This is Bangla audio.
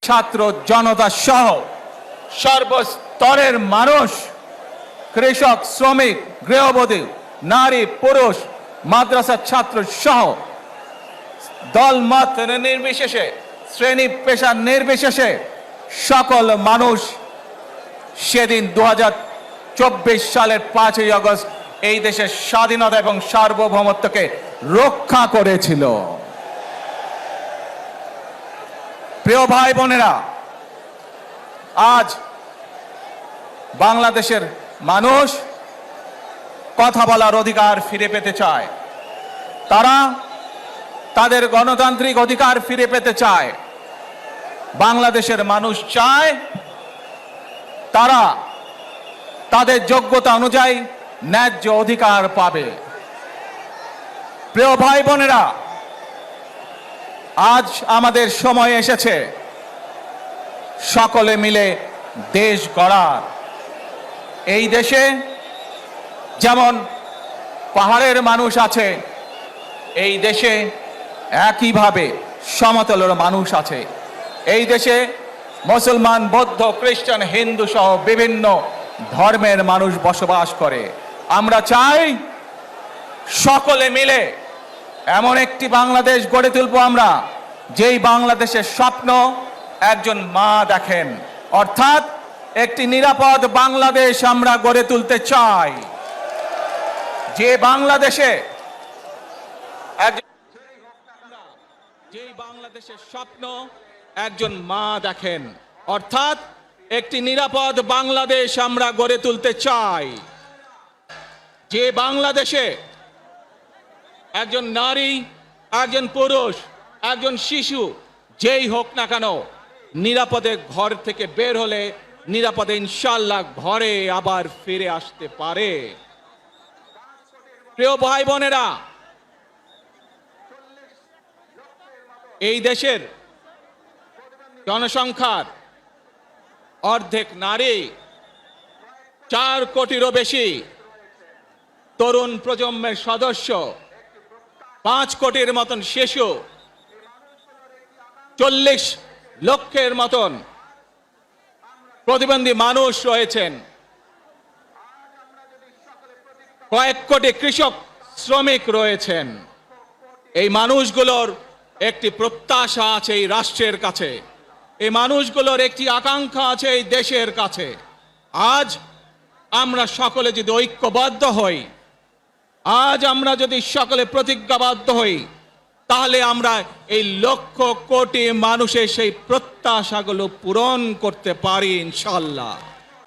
ছাত্র জনতা সহ সর্বস্তরের মানুষ, কৃষক, শ্রমিক, গৃহবধূ, নারী, পুরুষ, মাদ্রাসা ছাত্র সহ দলমত নির্বিশেষে, শ্রেণী পেশা নির্বিশেষে সকল মানুষ সেদিন 2024 সালের 5ই আগস্ট এই দেশের স্বাধীনতা এবং সার্বভৌমত্বকে রক্ষা করেছিল। প্রিয় ভাই বোনেরা, আজ বাংলাদেশের মানুষ কথা বলার অধিকার ফিরে পেতে চায়। তারা তাদের গণতান্ত্রিক অধিকার ফিরে পেতে চায়। বাংলাদেশের মানুষ চায় তারা তাদের যোগ্যতা অনুযায়ী ন্যায্য অধিকার পাবে। প্রিয় ভাই বোনেরা, আজ আমাদের সময় এসেছে সকলে মিলে দেশ গড়ার। এই দেশে যেমন পাহাড়ের মানুষ আছে, এই দেশে একইভাবে সমতলের মানুষ আছে। এই দেশে মুসলমান, বৌদ্ধ, খ্রিস্টান, হিন্দু সহ বিভিন্ন ধর্মের মানুষ বসবাস করে। আমরা চাই সকলে মিলে এমন একটি বাংলাদেশ গড়ে তুলব আমরা, যেই বাংলাদেশের স্বপ্ন একজন মা দেখেন, অর্থাৎ একটি নিরাপদ বাংলাদেশ আমরা গড়ে তুলতে চাই। যে বাংলাদেশে যেই বাংলাদেশের স্বপ্ন একজন মা দেখেন, অর্থাৎ একটি নিরাপদ বাংলাদেশ আমরা গড়ে তুলতে চাই। যে বাংলাদেশে একজন নারী, একজন পুরুষ, একজন শিশু যেই হোক না কেন নিরাপদে ঘর থেকে বের হলে নিরাপদে ইনশাআল্লাহ ঘরে আবার ফিরে আসতে পারে। প্রিয় ভাই বোনেরা, এই দেশের জনসংখ্যার অর্ধেক নারী, 4 কোটিরও বেশি তরুণ প্রজন্মের সদস্য, 5 কোটির মতন শিশু, 40 লক্ষের মতন প্রতিবন্ধী মানুষ রয়েছেন, কয়েক কোটি কৃষক, শ্রমিক রয়েছেন। এই মানুষগুলোর একটি প্রত্যাশা আছে এই রাষ্ট্রের কাছে, এই মানুষগুলোর একটি আকাঙ্ক্ষা আছে এই দেশের কাছে। আজ আমরা সকলে যদি ঐক্যবদ্ধ হই, আজ আমরা যদি সকলে প্রতিজ্ঞাবদ্ধ হই, তাহলে আমরা এই লক্ষ কোটি মানুষের সেই প্রত্যাশাগুলো পূরণ করতে পারি ইনশাআল্লাহ।